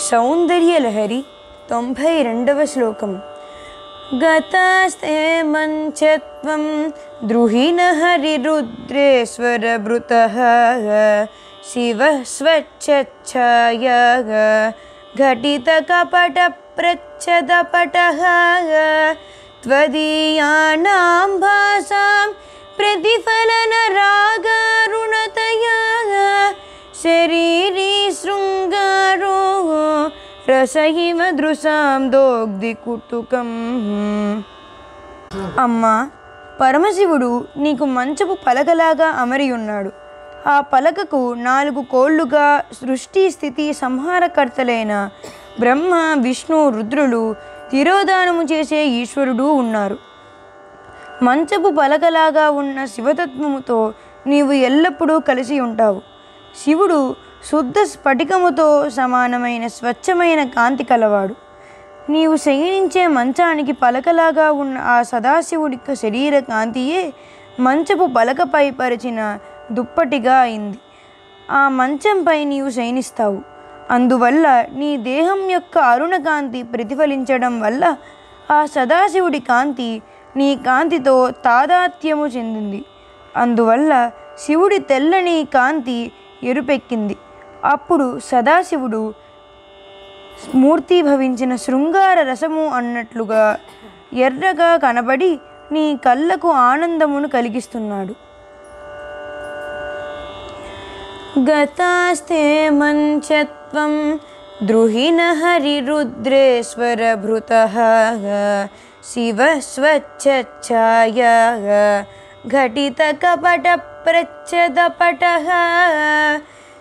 సౌందర్యలహరి 92వ శ్లోకం. గతాస్తే మంచత్వం ద్రుహిణ హరిరుద్రేశ్వరభృతః శివ స్వచ్ఛఛాయ ఘటిత కపట ప్రచ్ఛదపటః త్వదీయానాం భాసాం ప్రతిఫలన రాగారుణతయా శరీరీ శృంగారో రసహిమ దృశాం దోగ్ధి కుటుకం. అమ్మా, పరమశివుడు నీకు మంచపు పలకలాగా అమరి ఉన్నాడు. ఆ పలకకు 4 కోళ్లుగా సృష్టి స్థితి సంహారకర్తలైన బ్రహ్మ విష్ణు రుద్రులు తిరోధానము చేసే ఈశ్వరుడు ఉన్నారు. మంచపు పలకలాగా ఉన్న శివతత్వముతో నీవు ఎల్లప్పుడూ కలిసి ఉంటావు. శివుడు శుద్ధ స్ఫటికముతో సమానమైన స్వచ్ఛమైన కాంతి కలవాడు. నీవు శయనించే మంచానికి పలకలాగా ఉన్న ఆ సదాశివుడి శరీర కాంతియే మంచపు పలకపై పరిచిన దుప్పటిగా అయింది. ఆ మంచంపై నీవు శయనిస్తావు. అందువల్ల నీ దేహం యొక్క అరుణకాంతి ప్రతిఫలించడం వల్ల ఆ సదాశివుడి కాంతి నీ కాంతితో తాదాత్మ్యము చెందింది. అందువల్ల శివుడి తెల్లని కాంతి ఎరుపెక్కింది. అప్పుడు సదాశివుడు మూర్తిభవించిన శృంగార రసము అన్నట్లుగా ఎర్రగా కనబడి నీ కళ్ళకు ఆనందమును కలిగిస్తున్నాడు. గతాస్తే మంచత్వం ద్రుహిణ హరిరుద్రేశ్వరభృతః శివ స్వచ్ఛఛాయ ఘటిత కపట ప్రచ్ఛదపటః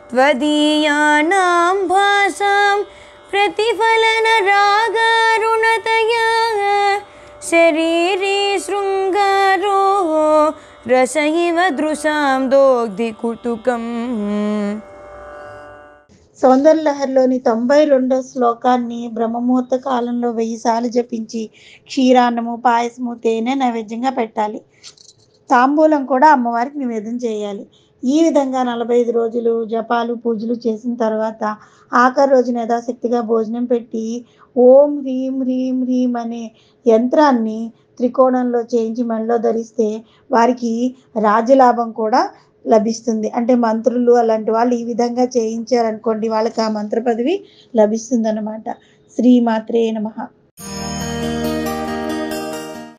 త్వదీయానాం భాసాం ప్రతిఫలన రాగారుణతయా శరీరీ శృంగారో రసహిమ దృశాం దోగ్ధి కుటుకం. సౌందర్యలహరిలోని 92వ శ్లోకాన్ని బ్రహ్మముహూర్త కాలంలో 1000 సార్లు జపించి క్షీరాన్నము, పాయసము, తేనె నైవేద్యంగా పెట్టాలి. తాంబూలం కూడా అమ్మవారికి నివేదన చేయాలి. ఈ విధంగా 45 రోజులు జపాలు పూజలు చేసిన తర్వాత ఆఖరి రోజున యథాశక్తిగా భోజనం పెట్టి ఓం హ్రీం హ్రీం హ్రీం అనే యంత్రాన్ని త్రికోణంలో చేయించి మెడలో ధరిస్తే వారికి రాజ్యలాభం కూడా లభిస్తుంది. అంటే మంత్రులు అలాంటి వాళ్ళు ఈ విధంగా చేయించారనుకోండి, వాళ్ళకి ఆ మంత్ర పదవి లభిస్తుంది అన్నమాట. శ్రీమాత్రే నమః.